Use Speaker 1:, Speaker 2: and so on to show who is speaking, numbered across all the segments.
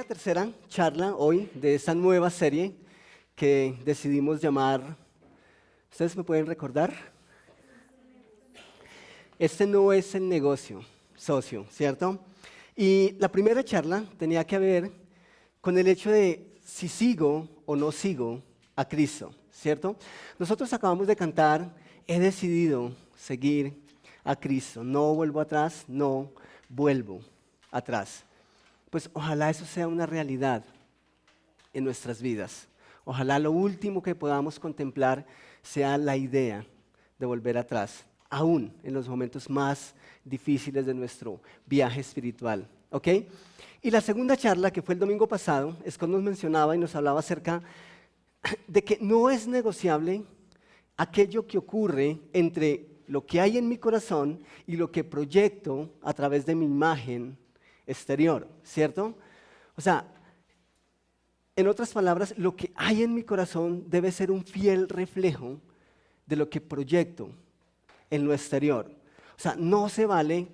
Speaker 1: la tercera charla hoy de esta nueva serie que decidimos llamar, ¿ustedes me pueden recordar? Este no es el negocio, socio, ¿cierto? Y la primera charla tenía que ver con el hecho de si sigo o no sigo a Cristo, ¿cierto? Nosotros acabamos de cantar, he decidido seguir a Cristo, no vuelvo atrás, no vuelvo atrás. Pues ojalá eso sea una realidad en nuestras vidas. Ojalá lo último que podamos contemplar sea la idea de volver atrás, aún en los momentos más difíciles de nuestro viaje espiritual. ¿Ok? Y la segunda charla, que fue el domingo pasado, Scott nos mencionaba y nos hablaba acerca de que no es negociable aquello que ocurre entre lo que hay en mi corazón y lo que proyecto a través de mi imagen exterior, ¿cierto? O sea, en otras palabras, lo que hay en mi corazón debe ser un fiel reflejo de lo que proyecto en lo exterior. O sea, no se vale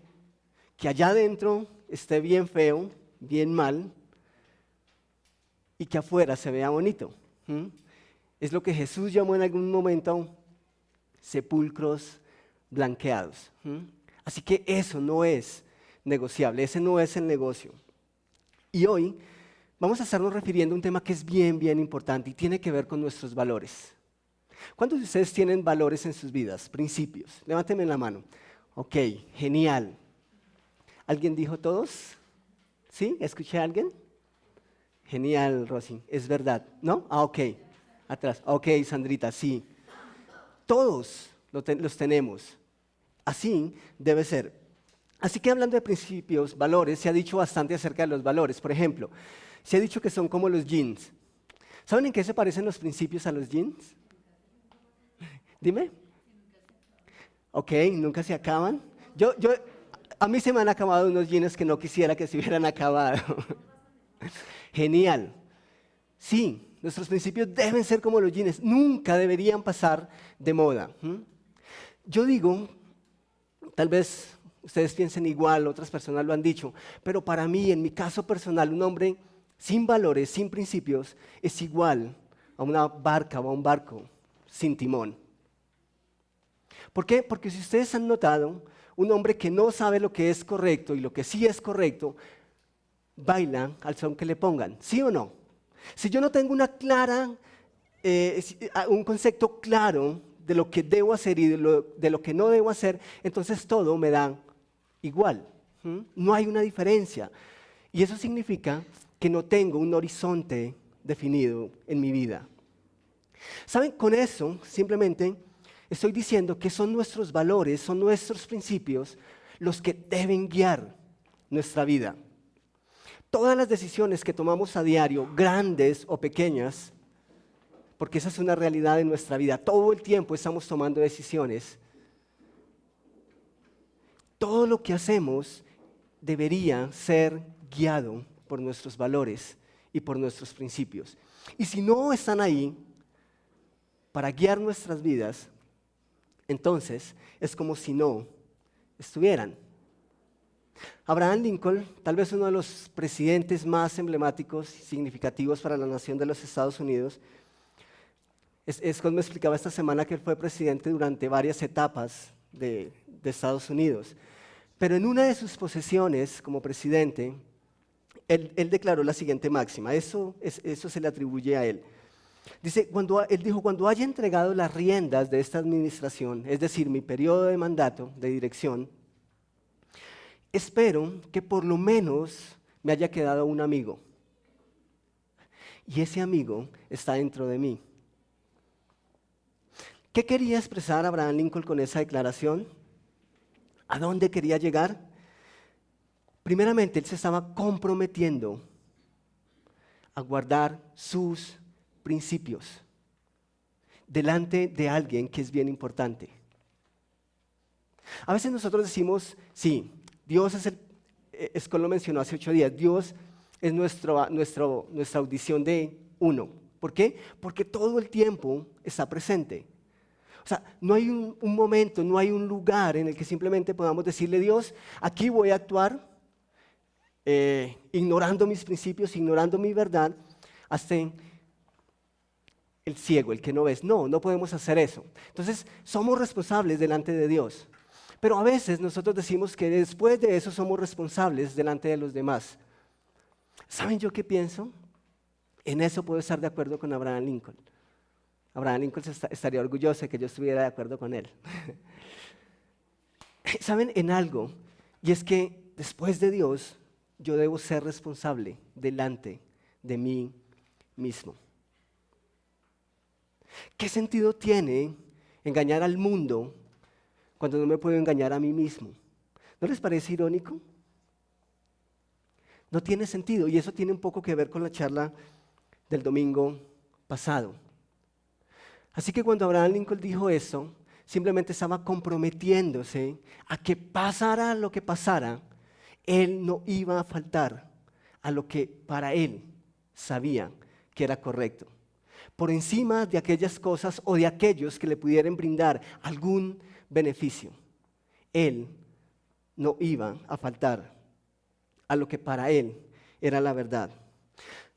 Speaker 1: que allá adentro esté bien feo, bien mal, y que afuera se vea bonito. Es lo que Jesús llamó en algún momento sepulcros blanqueados. Así que eso no es negociable, ese no es el negocio. Y hoy vamos a estarnos refiriendo a un tema que es bien importante y tiene que ver con nuestros valores. ¿Cuántos de ustedes tienen valores en sus vidas, principios? Levántenme la mano. Ok, genial. ¿Alguien dijo todos? ¿Sí? ¿Escuché a alguien? Genial, Rosy, es verdad, ¿no? Ok, atrás. Ok, Sandrita, sí. Todos los tenemos. Así debe ser. Así que hablando de principios, valores, se ha dicho bastante acerca de los valores. Por ejemplo, se ha dicho que son como los jeans. ¿Saben en qué se parecen los principios a los jeans? Dime. Ok, nunca se acaban. A mí se me han acabado unos jeans que no quisiera que se hubieran acabado. Genial. Sí, nuestros principios deben ser como los jeans, nunca deberían pasar de moda. Yo digo, tal vez ustedes piensen igual, otras personas lo han dicho, pero para mí, en mi caso personal, un hombre sin valores, sin principios, es igual a una barca o a un barco sin timón. ¿Por qué? Porque si ustedes han notado, un hombre que no sabe lo que es correcto y lo que sí es correcto, baila al son que le pongan, ¿sí o no? Si yo no tengo un concepto claro de lo que debo hacer y de lo que no debo hacer, entonces todo me da igual. No hay una diferencia. Y eso significa que no tengo un horizonte definido en mi vida. ¿Saben? Con eso simplemente estoy diciendo que son nuestros valores, son nuestros principios los que deben guiar nuestra vida. Todas las decisiones que tomamos a diario, grandes o pequeñas, porque esa es una realidad en nuestra vida, todo el tiempo estamos tomando decisiones. Todo lo que hacemos debería ser guiado por nuestros valores y por nuestros principios. Y si no están ahí para guiar nuestras vidas, entonces es como si no estuvieran. Abraham Lincoln, tal vez uno de los presidentes más emblemáticos y significativos para la nación de los Estados Unidos, Scott me explicaba esta semana que él fue presidente durante varias etapas de Estados Unidos. Pero en una de sus posesiones como presidente, él declaró la siguiente máxima, eso se le atribuye a él. Él dijo, cuando haya entregado las riendas de esta administración, es decir, mi periodo de mandato, de dirección, espero que por lo menos me haya quedado un amigo. Y ese amigo está dentro de mí. ¿Qué quería expresar Abraham Lincoln con esa declaración? ¿A dónde quería llegar? Primeramente, él se estaba comprometiendo a guardar sus principios delante de alguien que es bien importante. A veces nosotros decimos, sí, Dios Scott lo mencionó hace 8 días, Dios es nuestra audición de uno. ¿Por qué? Porque todo el tiempo está presente. O sea, no hay un momento, no hay un lugar en el que simplemente podamos decirle, Dios, aquí voy a actuar ignorando mis principios, ignorando mi verdad, hasta el ciego, el que no ves. No, no podemos hacer eso. Entonces, somos responsables delante de Dios. Pero a veces nosotros decimos que después de eso somos responsables delante de los demás. ¿Saben yo qué pienso? En eso puedo estar de acuerdo con Abraham Lincoln. Abraham Lincoln estaría orgulloso de que yo estuviera de acuerdo con él. ¿Saben en algo? Y es que después de Dios, yo debo ser responsable delante de mí mismo. ¿Qué sentido tiene engañar al mundo cuando no me puedo engañar a mí mismo? ¿No les parece irónico? No tiene sentido, y eso tiene un poco que ver con la charla del domingo pasado. Así que cuando Abraham Lincoln dijo eso, simplemente estaba comprometiéndose a que pasara lo que pasara, él no iba a faltar a lo que para él sabía que era correcto. Por encima de aquellas cosas o de aquellos que le pudieran brindar algún beneficio, él no iba a faltar a lo que para él era la verdad.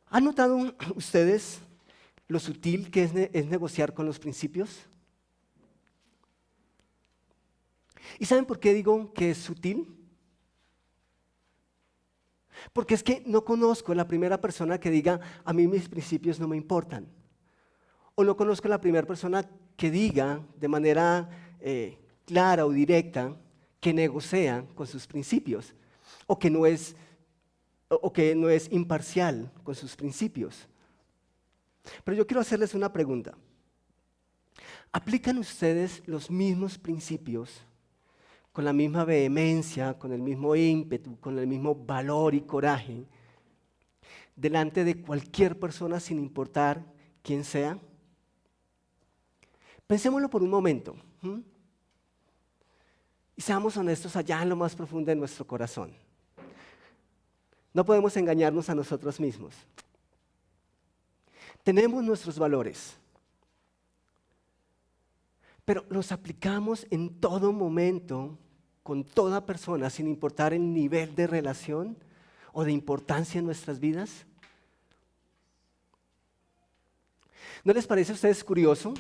Speaker 1: ¿Han notado ustedes lo sutil que es negociar con los principios? ¿Y saben por qué digo que es sutil? Porque es que no conozco la primera persona que diga, a mí mis principios no me importan. O no conozco la primera persona que diga de manera clara o directa que negocia con sus principios o que no es imparcial con sus principios. Pero yo quiero hacerles una pregunta. ¿Aplican ustedes los mismos principios con la misma vehemencia, con el mismo ímpetu, con el mismo valor y coraje delante de cualquier persona sin importar quién sea? Pensémoslo por un momento. Y seamos honestos allá en lo más profundo de nuestro corazón. No podemos engañarnos a nosotros mismos. Tenemos nuestros valores, pero los aplicamos en todo momento, con toda persona, sin importar el nivel de relación o de importancia en nuestras vidas. ¿No les parece a ustedes curioso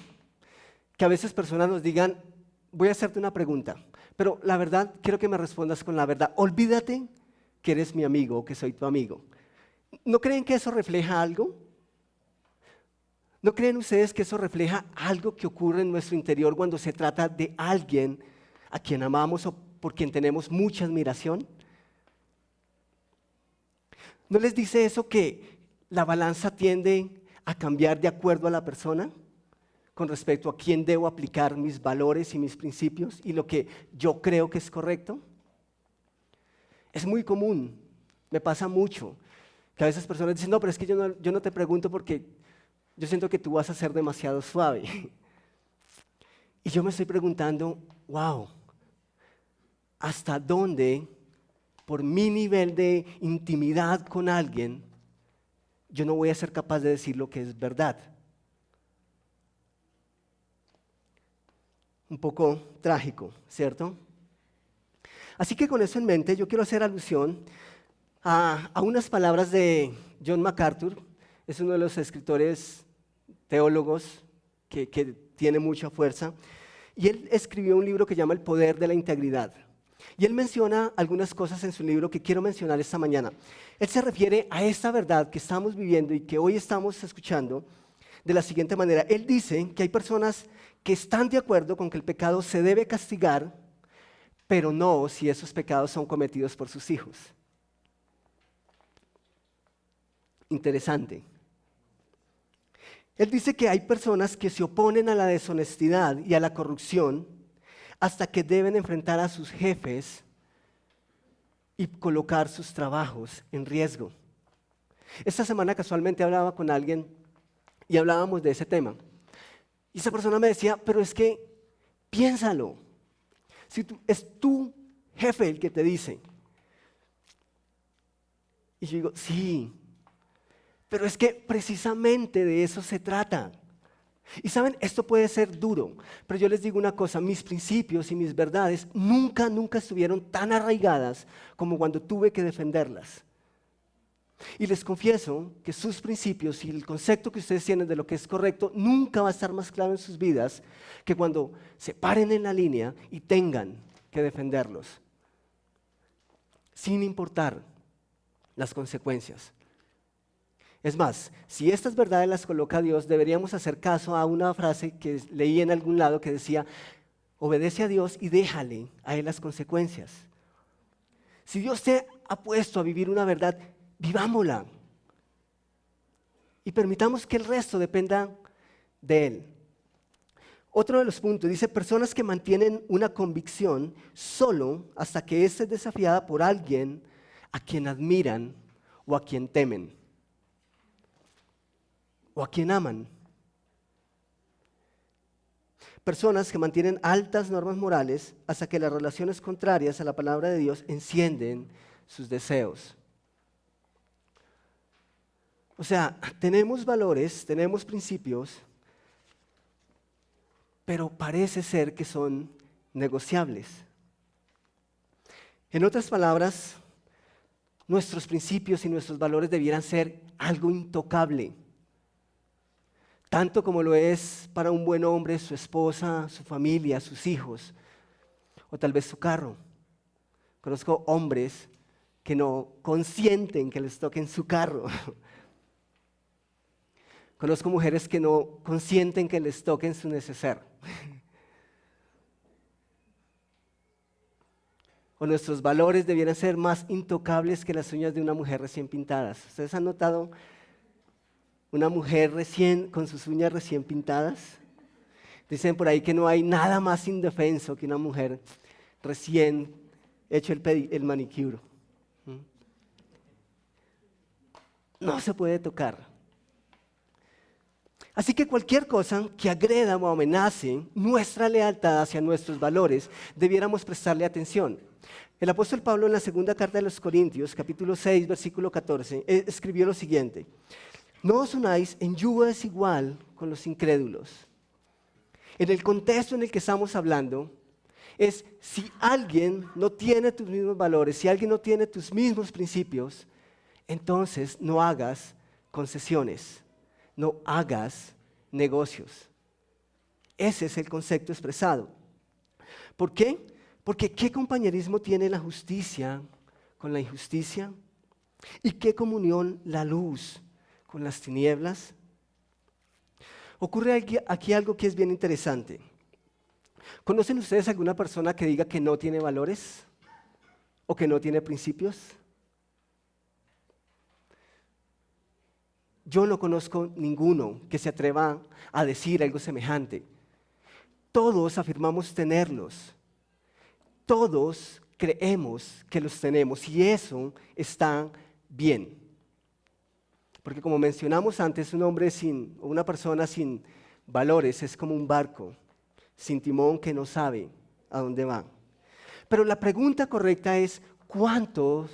Speaker 1: que a veces personas nos digan, voy a hacerte una pregunta, pero la verdad quiero que me respondas con la verdad? Olvídate que eres mi amigo o que soy tu amigo. ¿No creen que eso refleja algo? ¿No creen ustedes que eso refleja algo que ocurre en nuestro interior cuando se trata de alguien a quien amamos o por quien tenemos mucha admiración? ¿No les dice eso que la balanza tiende a cambiar de acuerdo a la persona con respecto a quién debo aplicar mis valores y mis principios y lo que yo creo que es correcto? Es muy común, me pasa mucho, que a veces personas dicen, no, pero es que yo no te pregunto porque yo siento que tú vas a ser demasiado suave. Y yo me estoy preguntando, wow, ¿hasta dónde, por mi nivel de intimidad con alguien, yo no voy a ser capaz de decir lo que es verdad? Un poco trágico, ¿cierto? Así que con eso en mente, yo quiero hacer alusión a unas palabras de John MacArthur. Es uno de los escritores teólogos que tiene mucha fuerza. Y él escribió un libro que llama El poder de la integridad. Y él menciona algunas cosas en su libro que quiero mencionar esta mañana. Él se refiere a esta verdad que estamos viviendo y que hoy estamos escuchando de la siguiente manera. Él dice que hay personas que están de acuerdo con que el pecado se debe castigar, pero no si esos pecados son cometidos por sus hijos. Interesante. Él dice que hay personas que se oponen a la deshonestidad y a la corrupción hasta que deben enfrentar a sus jefes y colocar sus trabajos en riesgo. Esta semana casualmente hablaba con alguien y hablábamos de ese tema. Y esa persona me decía, pero es que piénsalo. Si es tu jefe el que te dice. Y yo digo, sí, pero es que precisamente de eso se trata. Y saben, esto puede ser duro, pero yo les digo una cosa, mis principios y mis verdades nunca estuvieron tan arraigadas como cuando tuve que defenderlas. Y les confieso que sus principios y el concepto que ustedes tienen de lo que es correcto nunca va a estar más claro en sus vidas que cuando se paren en la línea y tengan que defenderlos, sin importar las consecuencias. Es más, si estas verdades las coloca Dios, deberíamos hacer caso a una frase que leí en algún lado que decía: obedece a Dios y déjale a Él las consecuencias. Si Dios te ha puesto a vivir una verdad, vivámosla. Y permitamos que el resto dependa de Él. Otro de los puntos dice: personas que mantienen una convicción solo hasta que ésta es desafiada por alguien a quien admiran o a quien temen o a quien aman. Personas que mantienen altas normas morales hasta que las relaciones contrarias a la palabra de Dios encienden sus deseos. O sea, tenemos valores, tenemos principios, pero parece ser que son negociables. En otras palabras, nuestros principios y nuestros valores debieran ser algo intocable, tanto como lo es para un buen hombre su esposa, su familia, sus hijos, o tal vez su carro. Conozco hombres que no consienten que les toquen su carro. Conozco mujeres que no consienten que les toquen su neceser. O nuestros valores debieran ser más intocables que las uñas de una mujer recién pintadas. ¿Ustedes han notado una mujer con sus uñas recién pintadas? Dicen por ahí que no hay nada más indefenso que una mujer recién hecho el manicure. No se puede tocar. Así que cualquier cosa que agreda o amenace nuestra lealtad hacia nuestros valores, debiéramos prestarle atención. El apóstol Pablo, en la segunda carta de los Corintios, capítulo 6, versículo 14, escribió lo siguiente: no os unáis en yugo desigual con los incrédulos. En el contexto en el que estamos hablando, es si alguien no tiene tus mismos valores, si alguien no tiene tus mismos principios, entonces no hagas concesiones. No hagas negocios. Ese es el concepto expresado. ¿Por qué? Porque ¿qué compañerismo tiene la justicia con la injusticia? ¿Y qué comunión la luz con las tinieblas? Ocurre aquí algo que es bien interesante. ¿Conocen ustedes alguna persona que diga que no tiene valores o que no tiene principios? Yo no conozco ninguno que se atreva a decir algo semejante. Todos afirmamos tenerlos. Todos creemos que los tenemos y eso está bien. Porque como mencionamos antes, una persona sin valores es como un barco sin timón que no sabe a dónde va. Pero la pregunta correcta es: ¿cuántos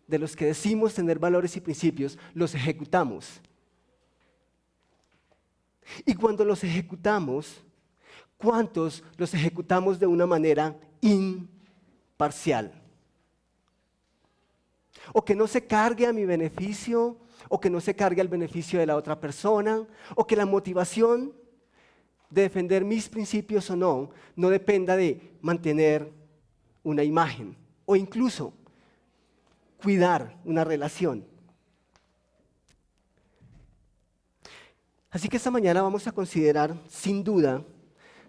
Speaker 1: de los que decimos tener valores y principios los ejecutamos? Y cuando los ejecutamos, ¿cuántos los ejecutamos de una manera imparcial? O que no se cargue a mi beneficio, o que no se cargue al beneficio de la otra persona, o que la motivación de defender mis principios o no dependa de mantener una imagen, o incluso cuidar una relación. Así que esta mañana vamos a considerar, sin duda,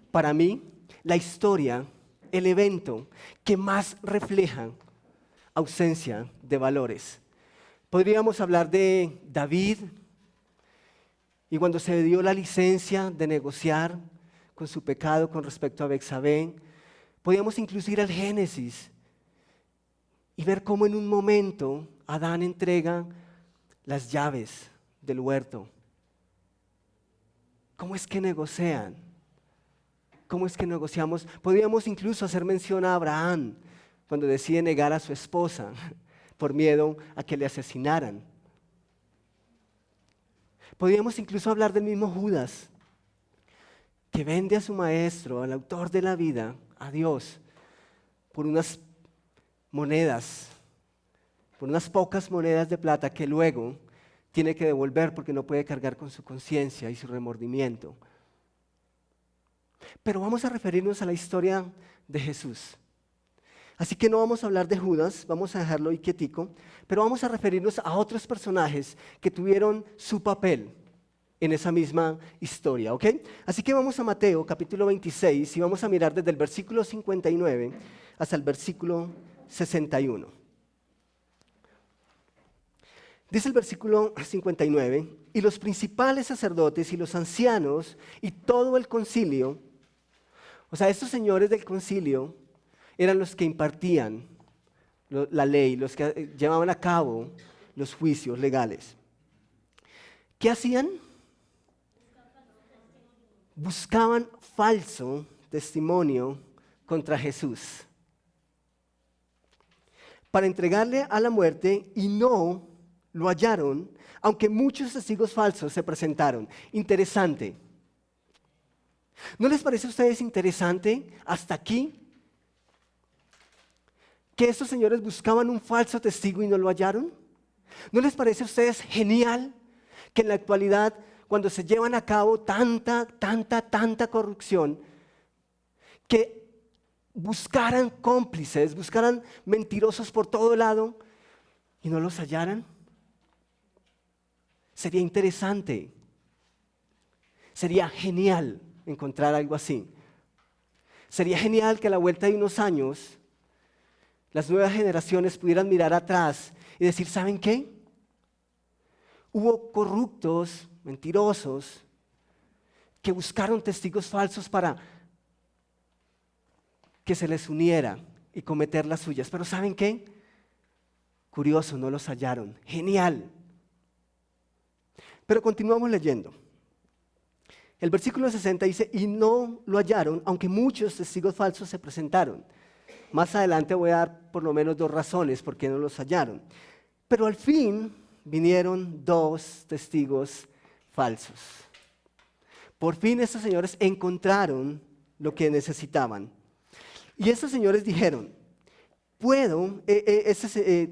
Speaker 1: para mí, la historia, el evento que más refleja ausencia de valores. Podríamos hablar de David y cuando se le dio la licencia de negociar con su pecado con respecto a Betsabé. Podríamos incluso ir al Génesis y ver cómo en un momento Adán entrega las llaves del huerto. ¿Cómo es que negocian? ¿Cómo es que negociamos? Podríamos incluso hacer mención a Abraham cuando decide negar a su esposa por miedo a que le asesinaran. Podríamos incluso hablar del mismo Judas, que vende a su maestro, al autor de la vida, a Dios, por unas monedas, por unas pocas monedas de plata que luego tiene que devolver porque no puede cargar con su conciencia y su remordimiento. Pero vamos a referirnos a la historia de Jesús. Así que no vamos a hablar de Judas, vamos a dejarlo ahí quietico, pero vamos a referirnos a otros personajes que tuvieron su papel en esa misma historia, ¿ok? Así que vamos a Mateo capítulo 26 y vamos a mirar desde el versículo 59 hasta el versículo 61. Dice el versículo 59, y los principales sacerdotes y los ancianos y todo el concilio, o sea, estos señores del concilio eran los que impartían la ley, los que llevaban a cabo los juicios legales. ¿Qué hacían? Buscaban falso testimonio contra Jesús para entregarle a la muerte y no lo hallaron, aunque muchos testigos falsos se presentaron. Interesante. ¿No les parece a ustedes interesante hasta aquí que estos señores buscaban un falso testigo y no lo hallaron? ¿No les parece a ustedes genial que en la actualidad, cuando se llevan a cabo tanta corrupción, que buscaran cómplices, buscaran mentirosos por todo lado y no los hallaran? Sería interesante, sería genial encontrar algo así. Sería genial que a la vuelta de unos años las nuevas generaciones pudieran mirar atrás y decir, ¿saben qué? Hubo corruptos, mentirosos, que buscaron testigos falsos para que se les uniera y cometer las suyas. Pero ¿saben qué? Curioso, no los hallaron. Genial. Pero continuamos leyendo. El versículo 60 dice, y no lo hallaron, aunque muchos testigos falsos se presentaron. Más adelante voy a dar por lo menos 2 razones por qué no los hallaron. Pero al fin vinieron 2 testigos falsos. Por fin estos señores encontraron lo que necesitaban. Y estos señores dijeron,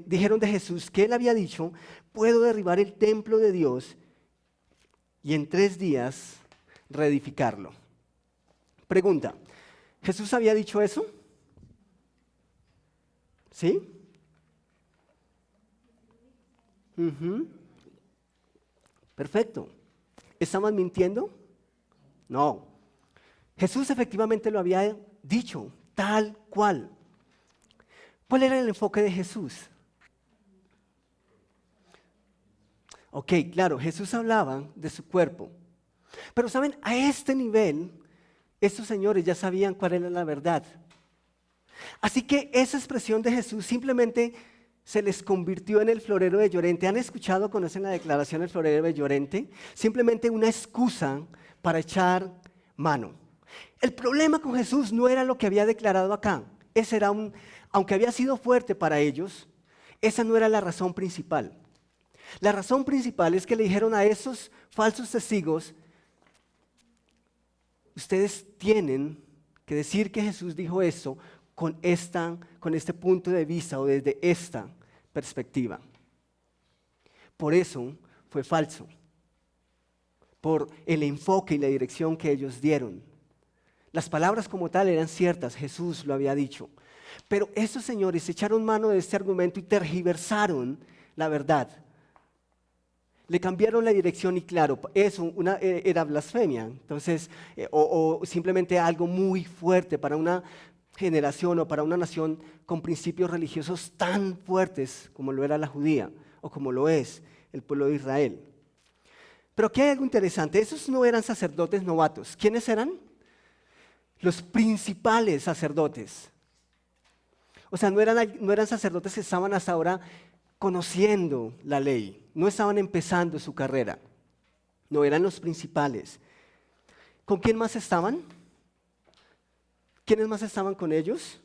Speaker 1: dijeron de Jesús que él había dicho, puedo derribar el templo de Dios y en 3 días reedificarlo. Pregunta, ¿Jesús había dicho eso? ¿Sí? Perfecto. ¿Estamos mintiendo? No. Jesús efectivamente lo había dicho, tal cual. ¿Cuál era el enfoque de Jesús? Ok, claro, Jesús hablaba de su cuerpo. Pero saben, a este nivel, estos señores ya sabían cuál era la verdad. Así que esa expresión de Jesús simplemente se les convirtió en el florero de Llorente. ¿Han escuchado, conocen la declaración del florero de Llorente? Simplemente una excusa para echar mano. El problema con Jesús no era lo que había declarado acá. Ese era aunque había sido fuerte para ellos, esa no era la razón principal. La razón principal es que le dijeron a esos falsos testigos, ustedes tienen que decir que Jesús dijo eso con este punto de vista o desde esta perspectiva. Por eso fue falso, por el enfoque y la dirección que ellos dieron. Las palabras como tal eran ciertas, Jesús lo había dicho. Pero estos señores echaron mano de este argumento y tergiversaron la verdad. Le cambiaron la dirección y claro, eso era blasfemia. Entonces, o simplemente algo muy fuerte para una generación o para una nación con principios religiosos tan fuertes como lo era la judía o como lo es el pueblo de Israel. Pero aquí hay algo interesante, esos no eran sacerdotes novatos. ¿Quiénes eran? Los principales sacerdotes. O sea, no eran sacerdotes que estaban hasta ahora conociendo la ley, no estaban empezando su carrera, no, eran los principales. ¿Con quién más estaban? ¿Quiénes más estaban con ellos?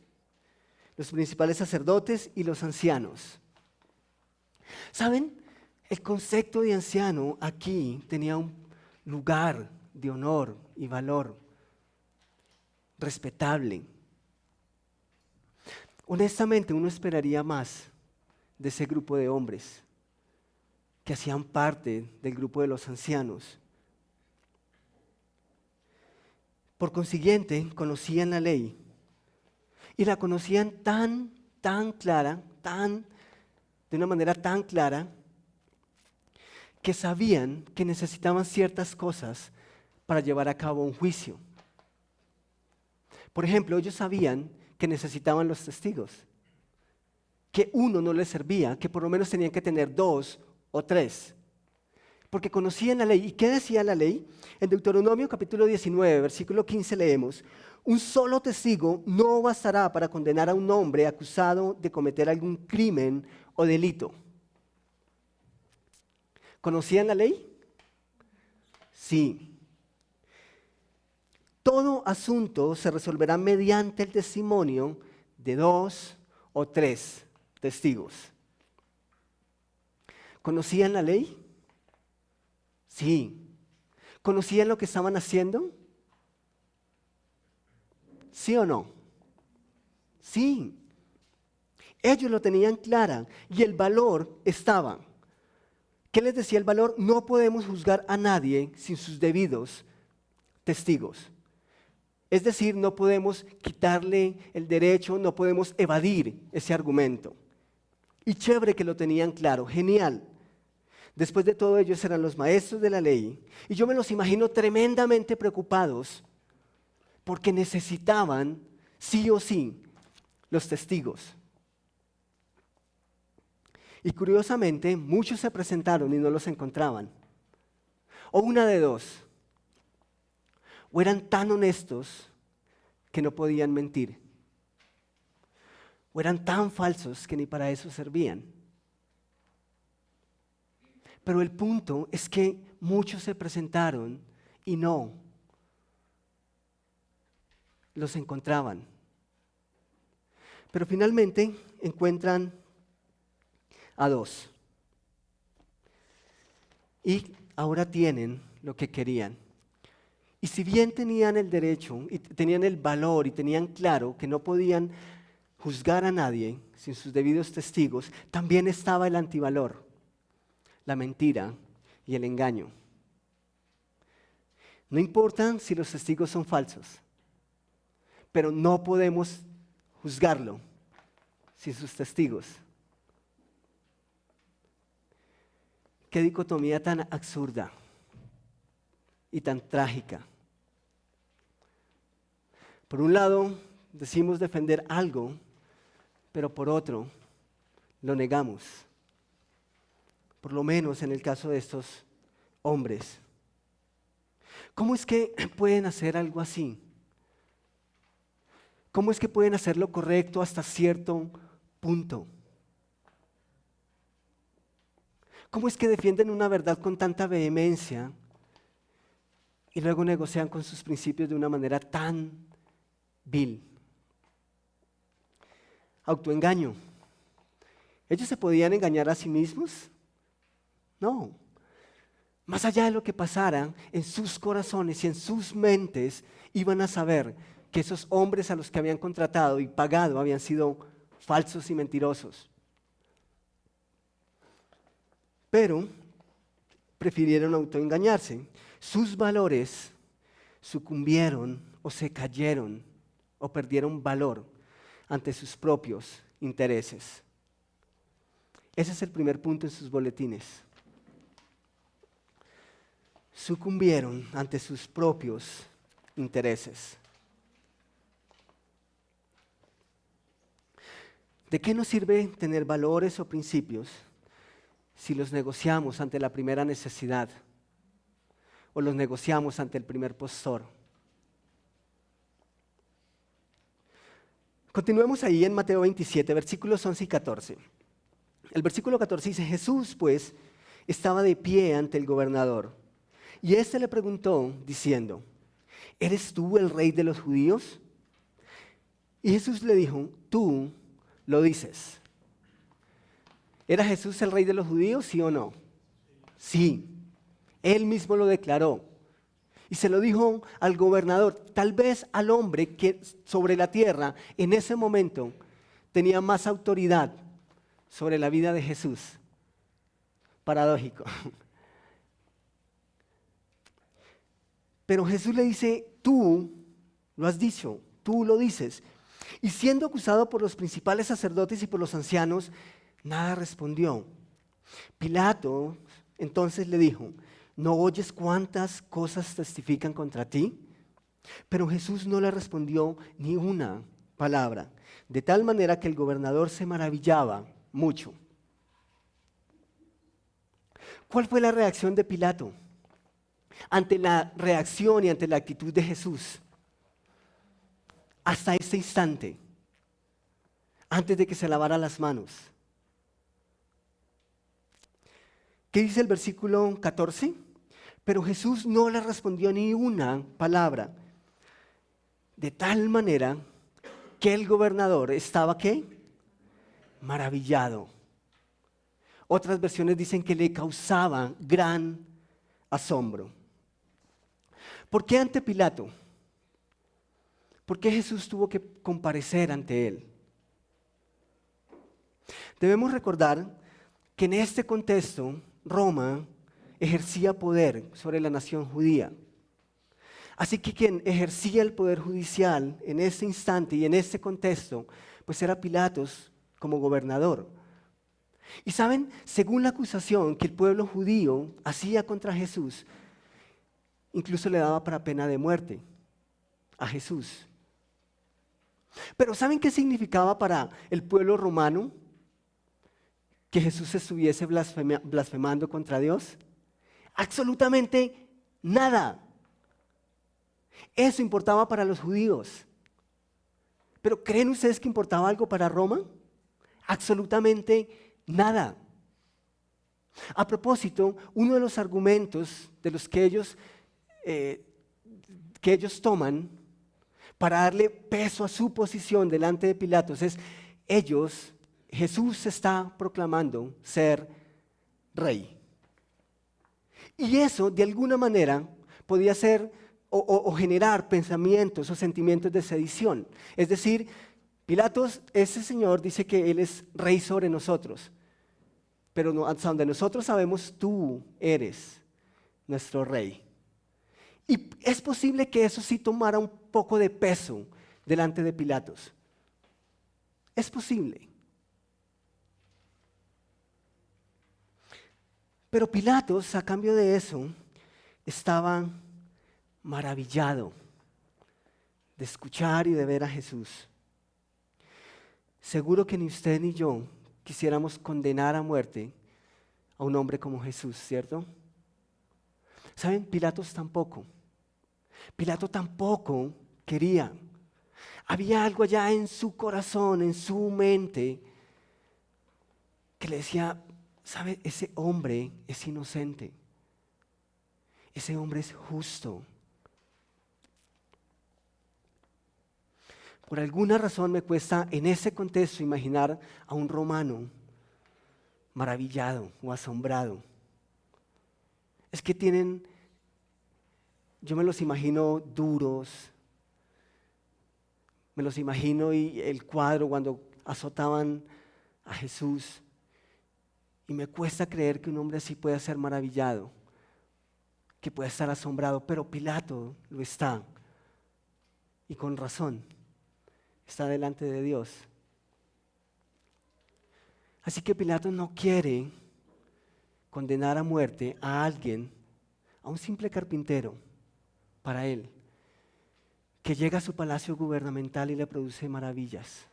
Speaker 1: Los principales sacerdotes y los ancianos. ¿Saben? El concepto de anciano aquí tenía un lugar de honor y valor respetable. Honestamente, uno esperaría más de ese grupo de hombres que hacían parte del grupo de los ancianos. Por consiguiente, conocían la ley y la conocían tan clara, de una manera tan clara, que sabían que necesitaban ciertas cosas para llevar a cabo un juicio. Por ejemplo, ellos sabían que necesitaban los testigos, que uno no les servía, que por lo menos tenían que tener 2 o 3, porque conocían la ley. ¿Y qué decía la ley? En Deuteronomio capítulo 19, versículo 15 leemos: un solo testigo no bastará para condenar a un hombre acusado de cometer algún crimen o delito. ¿Conocían la ley? Sí. Todo asunto se resolverá mediante el testimonio de 2 o 3 testigos. ¿Conocían la ley? Sí. ¿Conocían lo que estaban haciendo? ¿Sí o no? Sí. Ellos lo tenían clara y el valor estaba. ¿Qué les decía el valor? No podemos juzgar a nadie sin sus debidos testigos. Es decir, no podemos quitarle el derecho, no podemos evadir ese argumento. Y chévere que lo tenían claro, genial. Después de todo, ellos eran los maestros de la ley y yo me los imagino tremendamente preocupados porque necesitaban sí o sí los testigos. Y curiosamente, muchos se presentaron y no los encontraban. O una de dos: o eran tan honestos que no podían mentir, o eran tan falsos que ni para eso servían. Pero el punto es que muchos se presentaron y no los encontraban. Pero finalmente encuentran a 2. Y ahora tienen lo que querían. Y si bien tenían el derecho, y tenían el valor, y tenían claro que no podían juzgar a nadie sin sus debidos testigos, también estaba el antivalor, la mentira y el engaño. No importa si los testigos son falsos, pero no podemos juzgarlo sin sus testigos. Qué dicotomía tan absurda y tan trágica. Por un lado, decimos defender algo, pero por otro, lo negamos. Por lo menos en el caso de estos hombres. ¿Cómo es que pueden hacer algo así? ¿Cómo es que pueden hacer lo correcto hasta cierto punto? ¿Cómo es que defienden una verdad con tanta vehemencia y luego negocian con sus principios de una manera tan vil? Autoengaño. ¿Ellos se podían engañar a sí mismos? No. Más allá de lo que pasara, en sus corazones y en sus mentes iban a saber que esos hombres a los que habían contratado y pagado habían sido falsos y mentirosos. Pero prefirieron autoengañarse. Sus valores sucumbieron o se cayeron o perdieron valor ante sus propios intereses. Ese es el primer punto en sus boletines. Sucumbieron ante sus propios intereses. ¿De qué nos sirve tener valores o principios si los negociamos ante la primera necesidad o los negociamos ante el primer postor? Continuemos ahí en Mateo 27, versículos 11 y 14. El versículo 14 dice: Jesús, pues, estaba de pie ante el gobernador, y éste le preguntó, diciendo: ¿eres tú el rey de los judíos? Y Jesús le dijo: tú lo dices. ¿Era Jesús el rey de los judíos, sí o no? Sí. Él mismo lo declaró. Y se lo dijo al gobernador, tal vez al hombre que sobre la tierra en ese momento tenía más autoridad sobre la vida de Jesús. Paradójico. Pero Jesús le dice, tú lo has dicho, tú lo dices. Y siendo acusado por los principales sacerdotes y por los ancianos, nada respondió. Pilato entonces le dijo, ¿no oyes cuántas cosas testifican contra ti? Pero Jesús no le respondió ni una palabra, de tal manera que el gobernador se maravillaba mucho. ¿Cuál fue la reacción de Pilato ante la reacción y ante la actitud de Jesús? Hasta este instante, antes de que se lavara las manos. ¿Qué dice el versículo 14? Pero Jesús no le respondió ni una palabra, de tal manera que el gobernador estaba, ¿qué? Maravillado. Otras versiones dicen que le causaba gran asombro. ¿Por qué ante Pilato? ¿Por qué Jesús tuvo que comparecer ante él? Debemos recordar que en este contexto Roma ejercía poder sobre la nación judía. Así que quien ejercía el poder judicial en ese instante y en ese contexto, pues era Pilatos como gobernador. Y saben, según la acusación que el pueblo judío hacía contra Jesús, incluso le daba para pena de muerte a Jesús. Pero ¿saben qué significaba para el pueblo romano que Jesús estuviese blasfemando contra Dios? Absolutamente nada. Eso importaba para los judíos. ¿Pero creen ustedes que importaba algo para Roma? Absolutamente nada. A propósito, uno de los argumentos de los que ellos toman para darle peso a su posición delante de Pilatos es, Jesús está proclamando ser rey. Y eso, de alguna manera, podía ser o generar pensamientos o sentimientos de sedición. Es decir, Pilatos, ese señor dice que Él es rey sobre nosotros, pero no, hasta donde nosotros sabemos, tú eres nuestro rey. Y es posible que eso sí tomara un poco de peso delante de Pilatos. Es posible. Pero Pilatos, a cambio de eso, estaba maravillado de escuchar y de ver a Jesús. Seguro que ni usted ni yo quisiéramos condenar a muerte a un hombre como Jesús, ¿cierto? ¿Saben? Pilatos tampoco. Pilato tampoco quería. Había algo allá en su corazón, en su mente, que le decía, ¿sabe? Ese hombre es inocente. Ese hombre es justo. Por alguna razón me cuesta en ese contexto imaginar a un romano maravillado o asombrado. Es que yo me los imagino duros, me los imagino y el cuadro cuando azotaban a Jesús. Y me cuesta creer que un hombre así pueda ser maravillado, que pueda estar asombrado, pero Pilato lo está. Y con razón, está delante de Dios. Así que Pilato no quiere condenar a muerte a alguien, a un simple carpintero, para él, que llega a su palacio gubernamental y le produce maravillas.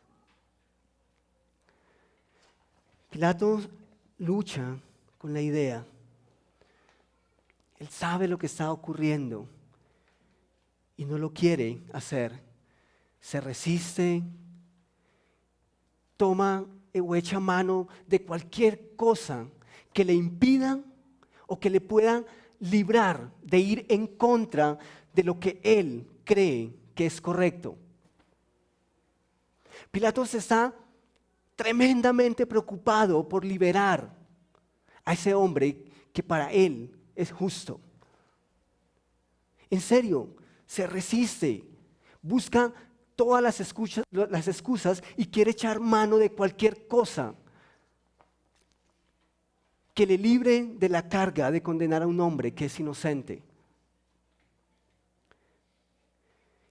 Speaker 1: Pilato lucha con la idea. Él sabe lo que está ocurriendo y no lo quiere hacer. Se resiste, toma o echa mano de cualquier cosa que le impida o que le pueda librar de ir en contra de lo que él cree que es correcto. Pilatos está tremendamente preocupado por liberar a ese hombre que para él es justo. En serio, se resiste, busca todas las excusas y quiere echar mano de cualquier cosa que le libre de la carga de condenar a un hombre que es inocente.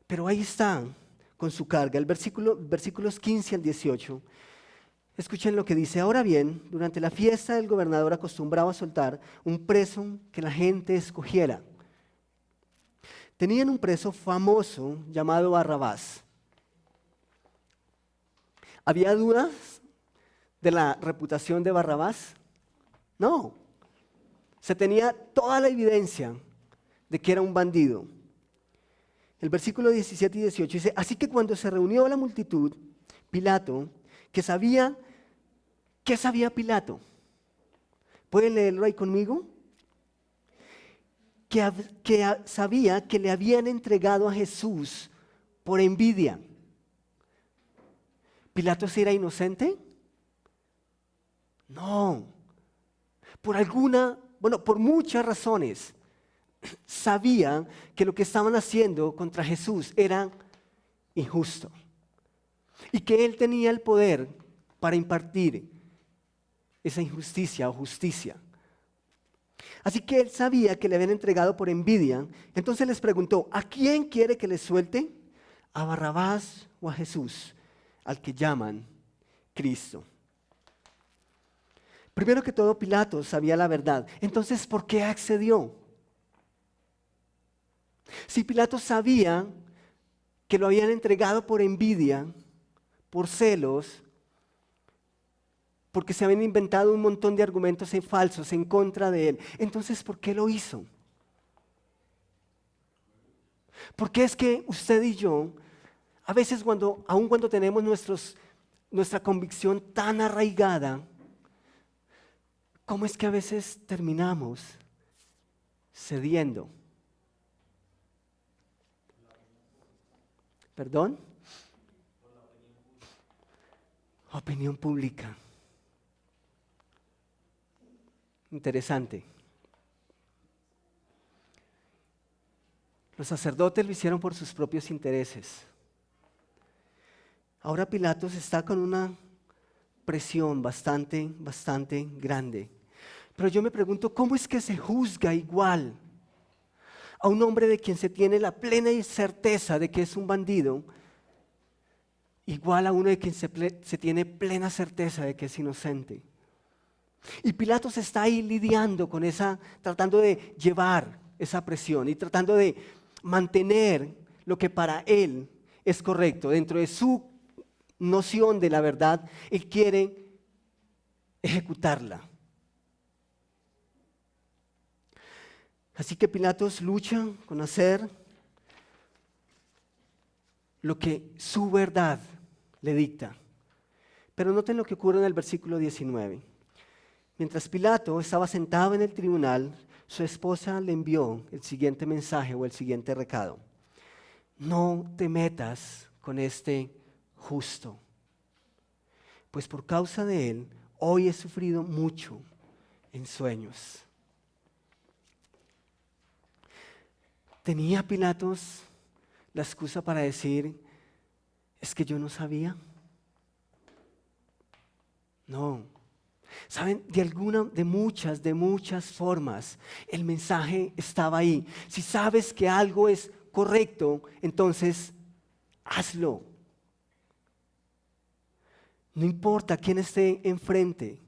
Speaker 1: Pero ahí está con su carga. Versículos 15 al 18. Escuchen lo que dice. Ahora bien, durante la fiesta el gobernador acostumbraba a soltar un preso que la gente escogiera. Tenían un preso famoso llamado Barrabás. ¿Había dudas de la reputación de Barrabás? No. Se tenía toda la evidencia de que era un bandido. El versículo 17 y 18 dice, así que cuando se reunió la multitud, Pilato, ¿qué sabía Pilato? ¿Pueden leerlo ahí conmigo? Que sabía que le habían entregado a Jesús por envidia. ¿Pilato era inocente? No. Por muchas razones. Sabía que lo que estaban haciendo contra Jesús era injusto y que él tenía el poder para impartir esa injusticia o justicia. Así que él sabía que le habían entregado por envidia. Entonces les preguntó, ¿a quién quiere que le suelte? ¿A Barrabás o a Jesús, al que llaman Cristo? Primero que todo, Pilato sabía la verdad. Entonces, ¿por qué accedió? Si Pilato sabía que lo habían entregado por envidia, por celos, porque se habían inventado un montón de argumentos falsos en contra de él, entonces ¿por qué lo hizo? Porque es que usted y yo, a veces aun cuando tenemos nuestra convicción tan arraigada, ¿cómo es que a veces terminamos cediendo? ¿Perdón? Opinión pública. Interesante. Los sacerdotes lo hicieron por sus propios intereses. Ahora Pilatos está con una presión bastante grande. Pero yo me pregunto, ¿cómo es que se juzga igual a un hombre de quien se tiene la plena certeza de que es un bandido, igual a uno de quien se tiene plena certeza de que es inocente? Y Pilatos está ahí lidiando con tratando de llevar esa presión y tratando de mantener lo que para él es correcto. Dentro de su noción de la verdad, él quiere ejecutarla. Así que Pilatos lucha con hacer lo que su verdad le dicta. Pero noten lo que ocurre en el versículo 19. Mientras Pilato estaba sentado en el tribunal, su esposa le envió el siguiente mensaje o el siguiente recado. No te metas con este justo, pues por causa de él hoy he sufrido mucho en sueños. ¿Tenía Pilatos la excusa para decir, es que yo no sabía? No. ¿Saben? De muchas formas, el mensaje estaba ahí. Si sabes que algo es correcto, entonces hazlo. No importa quién esté enfrente.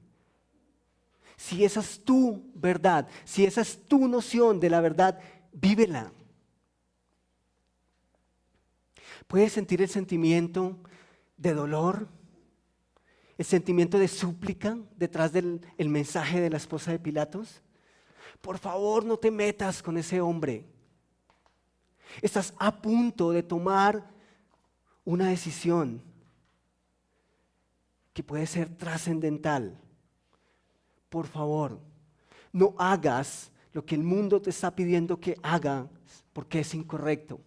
Speaker 1: Si esa es tu verdad, si esa es tu noción de la verdad, vívela. ¿Puedes sentir el sentimiento de dolor? ¿El sentimiento de súplica detrás del mensaje de la esposa de Pilatos? Por favor, no te metas con ese hombre. Estás a punto de tomar una decisión que puede ser trascendental. Por favor, no hagas lo que el mundo te está pidiendo que hagas porque es incorrecto.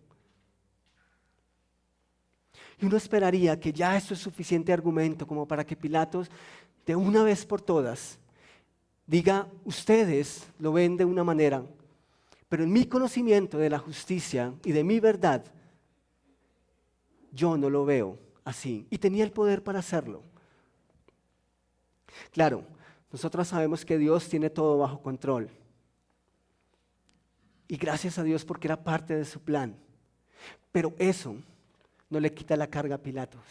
Speaker 1: Y uno esperaría que ya esto es suficiente argumento como para que Pilatos, de una vez por todas, diga, ustedes lo ven de una manera, pero en mi conocimiento de la justicia y de mi verdad, yo no lo veo así. Y tenía el poder para hacerlo. Claro, Nosotros sabemos que Dios tiene todo bajo control. Y gracias a Dios porque era parte de su plan. Pero eso no le quita la carga a Pilatos.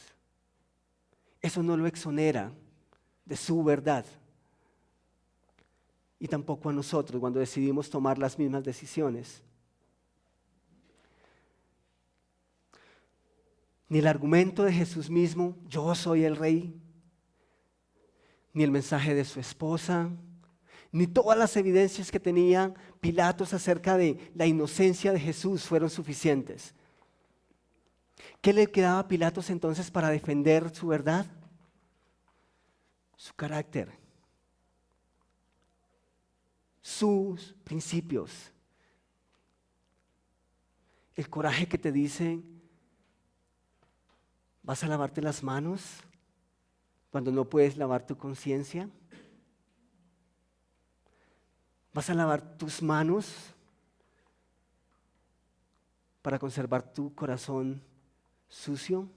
Speaker 1: Eso no lo exonera de su verdad. Y tampoco a nosotros cuando decidimos tomar las mismas decisiones. Ni el argumento de Jesús mismo, yo soy el rey, ni el mensaje de su esposa, ni todas las evidencias que tenía Pilatos acerca de la inocencia de Jesús fueron suficientes. ¿Qué le quedaba a Pilatos entonces para defender su verdad? Su carácter, sus principios, el coraje que te dice, ¿vas a lavarte las manos cuando no puedes lavar tu conciencia? ¿Vas a lavar tus manos para conservar tu corazón sucio?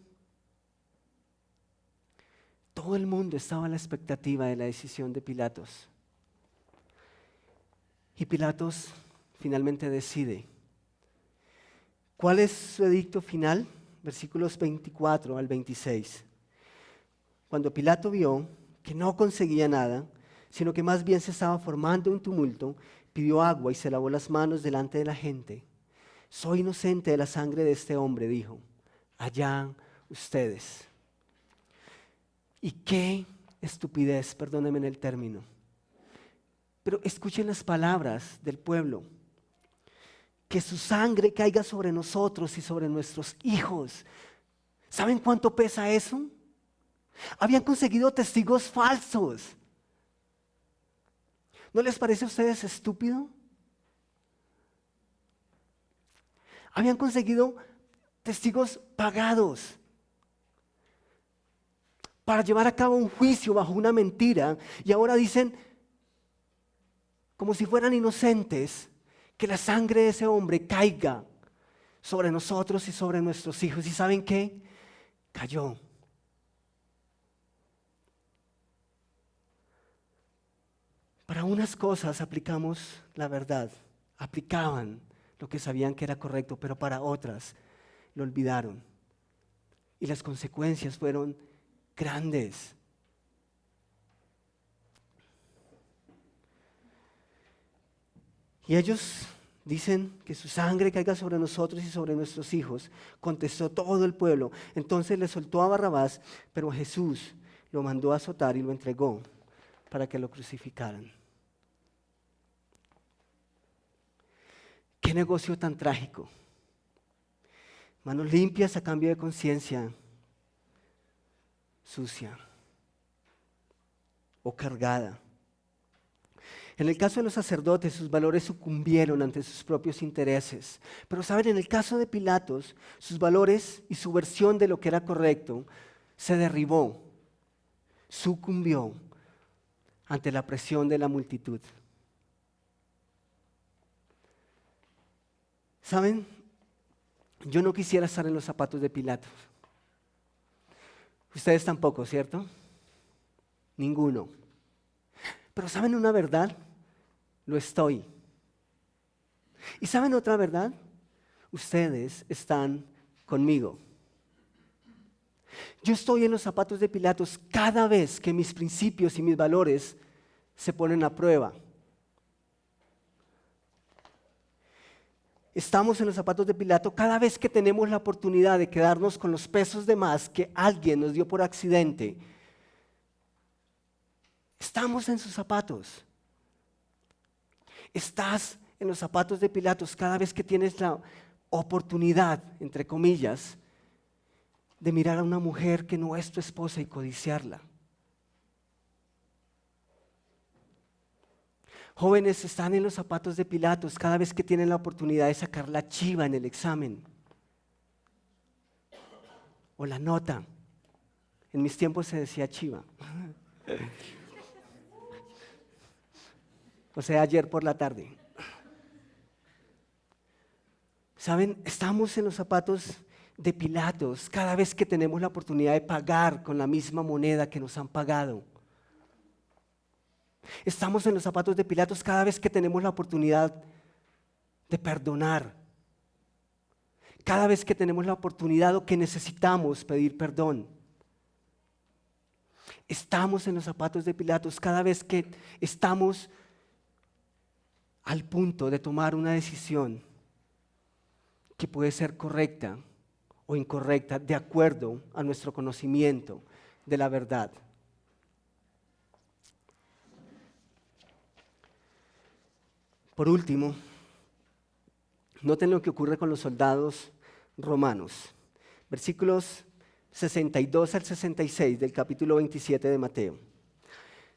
Speaker 1: Todo el mundo estaba a la expectativa de la decisión de Pilatos. Y Pilatos finalmente decide. ¿Cuál es su edicto final? Versículos 24 al 26. Cuando Pilato vio que no conseguía nada, sino que más bien se estaba formando un tumulto, pidió agua y se lavó las manos delante de la gente. Soy inocente de la sangre de este hombre, dijo. Allá ustedes. Y qué estupidez, perdónenme en el término. Pero escuchen las palabras del pueblo. Que su sangre caiga sobre nosotros y sobre nuestros hijos. ¿Saben cuánto pesa eso? Habían conseguido testigos falsos. ¿No les parece a ustedes estúpido? Habían conseguido testigos pagados para llevar a cabo un juicio bajo una mentira y ahora dicen, como si fueran inocentes, que la sangre de ese hombre caiga sobre nosotros y sobre nuestros hijos. ¿Y saben qué? Cayó. Para unas cosas aplicamos la verdad, aplicaban lo que sabían que era correcto, pero para otras lo olvidaron. Y las consecuencias fueron grandes. Y ellos dicen que su sangre caiga sobre nosotros y sobre nuestros hijos. Contestó todo el pueblo. Entonces le soltó a Barrabás, pero Jesús lo mandó a azotar y lo entregó para que lo crucificaran. Qué negocio tan trágico. Manos limpias a cambio de conciencia sucia o cargada. En el caso de los sacerdotes, sus valores sucumbieron ante sus propios intereses. Pero saben, en el caso de Pilatos, sus valores y su versión de lo que era correcto se derribó, sucumbió ante la presión de la multitud. ¿Saben? Yo no quisiera estar en los zapatos de Pilatos. Ustedes tampoco, ¿cierto? Ninguno. Pero ¿saben una verdad? Lo estoy. ¿Y saben otra verdad? Ustedes están conmigo. Yo estoy en los zapatos de Pilatos cada vez que mis principios y mis valores se ponen a prueba. Estamos en los zapatos de Pilato cada vez que tenemos la oportunidad de quedarnos con los pesos de más que alguien nos dio por accidente. Estamos en sus zapatos. Estás en los zapatos de Pilatos cada vez que tienes la oportunidad, entre comillas, de mirar a una mujer que no es tu esposa y codiciarla. Jóvenes están en los zapatos de Pilatos cada vez que tienen la oportunidad de sacar la chiva en el examen o la nota. En mis tiempos se decía chiva. O sea, ayer por la tarde. ¿Saben? Estamos en los zapatos de Pilatos cada vez que tenemos la oportunidad de pagar con la misma moneda que nos han pagado. Estamos en los zapatos de Pilatos cada vez que tenemos la oportunidad de perdonar. Cada vez que tenemos la oportunidad o que necesitamos pedir perdón. Estamos en los zapatos de Pilatos cada vez que estamos al punto de tomar una decisión que puede ser correcta o incorrecta de acuerdo a nuestro conocimiento de la verdad. Por último, noten lo que ocurre con los soldados romanos. Versículos 62 al 66 del capítulo 27 de Mateo.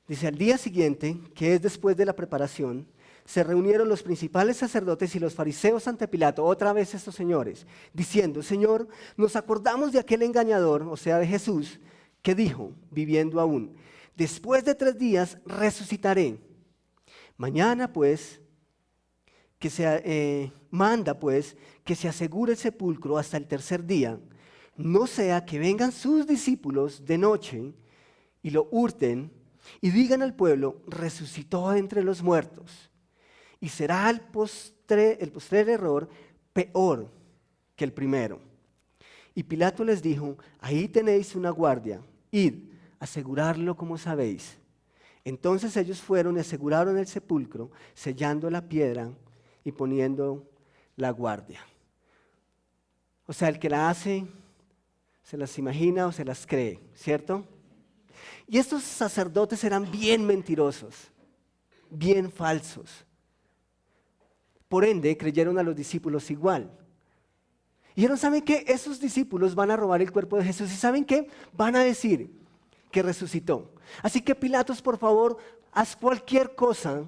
Speaker 1: Dice, al día siguiente, que es después de la preparación, se reunieron los principales sacerdotes y los fariseos ante Pilato, otra vez estos señores, diciendo, Señor, nos acordamos de aquel engañador, o sea, de Jesús, que dijo, viviendo aún, después de 3 días resucitaré. Mañana, pues, manda pues que se asegure el sepulcro hasta el 3er día, no sea que vengan sus discípulos de noche y lo hurten y digan al pueblo, resucitó entre los muertos. Y será el postrer error peor que el primero. Y Pilato les dijo, ahí tenéis una guardia, id, asegurarlo como sabéis. Entonces ellos fueron y aseguraron el sepulcro, sellando la piedra y poniendo la guardia. O sea, el que la hace, se las imagina o se las cree, ¿cierto? Y estos sacerdotes eran bien mentirosos, bien falsos. Por ende, creyeron a los discípulos igual. Y dijeron, ¿saben qué? Esos discípulos van a robar el cuerpo de Jesús. ¿Y saben qué? Van a decir que resucitó. Así que Pilatos, por favor, haz cualquier cosa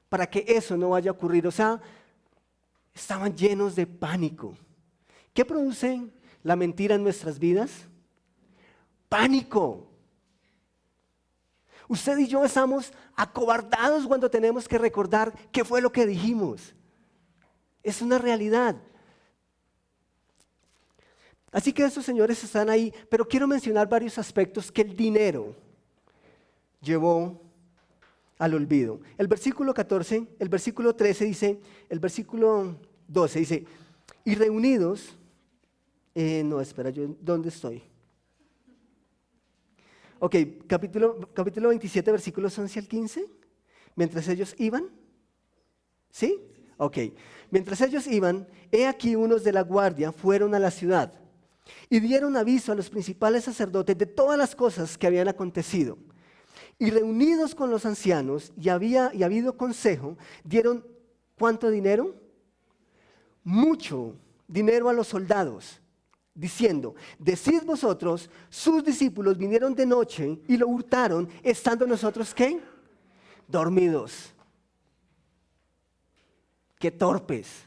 Speaker 1: para que eso no vaya a ocurrir. O sea, estaban llenos de pánico. ¿Qué produce la mentira en nuestras vidas? Pánico. Usted y yo estamos acobardados cuando tenemos que recordar qué fue lo que dijimos. Es una realidad. Así que estos señores están ahí, pero quiero mencionar varios aspectos que el dinero llevó al olvido. El versículo 14, el versículo 13 dice, el versículo 12 dice, y reunidos, ¿dónde estoy? Ok, capítulo 27, versículos 11 al 15, mientras ellos iban, ¿sí? Ok, mientras ellos iban, he aquí unos de la guardia fueron a la ciudad y dieron aviso a los principales sacerdotes de todas las cosas que habían acontecido. Y reunidos con los ancianos y habido consejo, dieron ¿cuánto dinero? Mucho dinero a los soldados, diciendo, decid vosotros, sus discípulos vinieron de noche y lo hurtaron, estando nosotros, ¿qué? Dormidos. Qué torpes.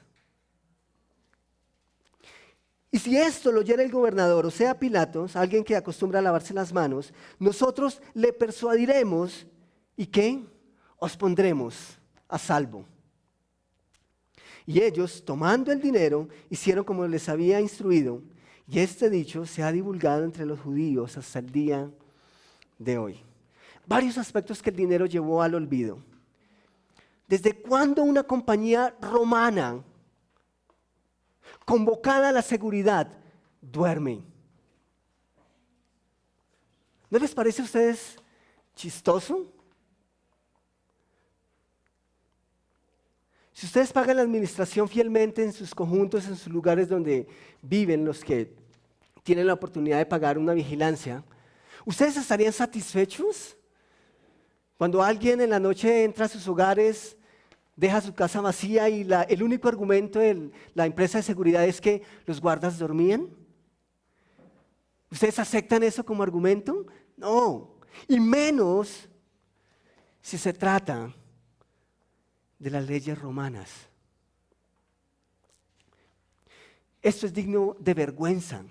Speaker 1: Y si esto lo oyera el gobernador, o sea Pilatos, alguien que acostumbra a lavarse las manos, nosotros le persuadiremos y ¿qué? Os pondremos a salvo. Y ellos, tomando el dinero, hicieron como les había instruido, y este dicho se ha divulgado entre los judíos hasta el día de hoy. Varios aspectos que el dinero llevó al olvido. ¿Desde cuándo una compañía romana convocada a la seguridad duerme? ¿No les parece a ustedes chistoso? Si ustedes pagan la administración fielmente en sus conjuntos, en sus lugares donde viven los que tienen la oportunidad de pagar una vigilancia, ¿ustedes estarían satisfechos? Cuando alguien en la noche entra a sus hogares, deja su casa vacía y el único argumento de la empresa de seguridad es que los guardas dormían. ¿Ustedes aceptan eso como argumento? No, y menos si se trata de las leyes romanas. Esto es digno de vergüenza.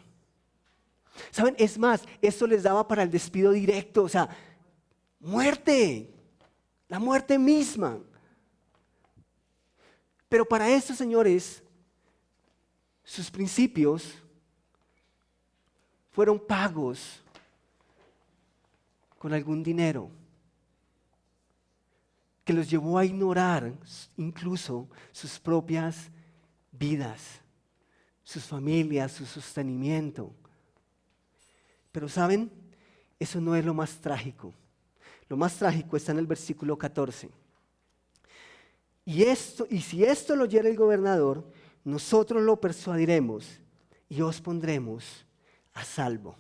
Speaker 1: ¿Saben? Es más, esto les daba para el despido directo, o sea, muerte, la muerte misma. Pero para estos señores, sus principios fueron pagos con algún dinero. que los llevó a ignorar incluso sus propias vidas, sus familias, su sostenimiento. Pero ¿saben? Eso no es lo más trágico. Lo más trágico está en el versículo 14. Y si esto lo oyera el gobernador, nosotros lo persuadiremos y os pondremos a salvo.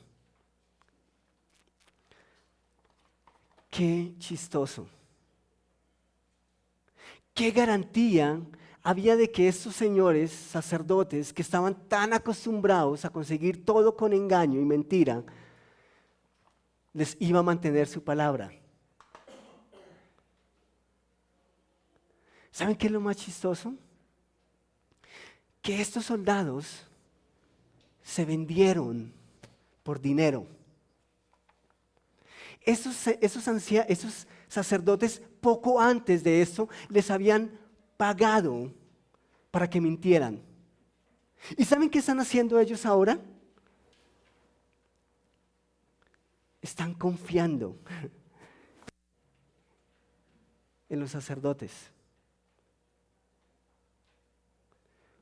Speaker 1: Qué chistoso. ¿Qué garantía había de que estos señores sacerdotes que estaban tan acostumbrados a conseguir todo con engaño y mentira, les iba a mantener su palabra? ¿Saben qué es lo más chistoso? Que estos soldados se vendieron por dinero. Esos sacerdotes poco antes de eso les habían pagado para que mintieran. ¿Y saben qué están haciendo ellos ahora? Están confiando en los sacerdotes.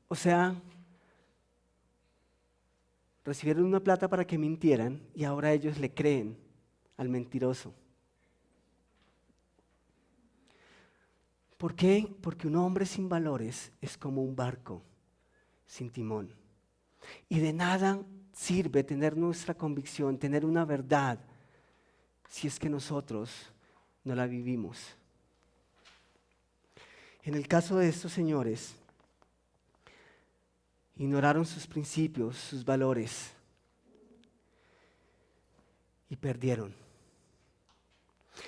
Speaker 1: O sea, recibieron una plata para que mintieran y ahora ellos le creen al mentiroso. ¿Por qué? Porque un hombre sin valores es como un barco sin timón. Y de nada sirve tener nuestra convicción, tener una verdad, si es que nosotros no la vivimos. En el caso de estos señores, ignoraron sus principios, sus valores y perdieron.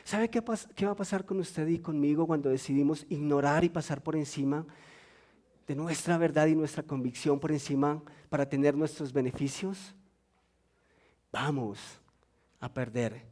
Speaker 1: ¿Sabe qué va a pasar con usted y conmigo cuando decidimos ignorar y pasar por encima de nuestra verdad y nuestra convicción por encima para tener nuestros beneficios? Vamos a perder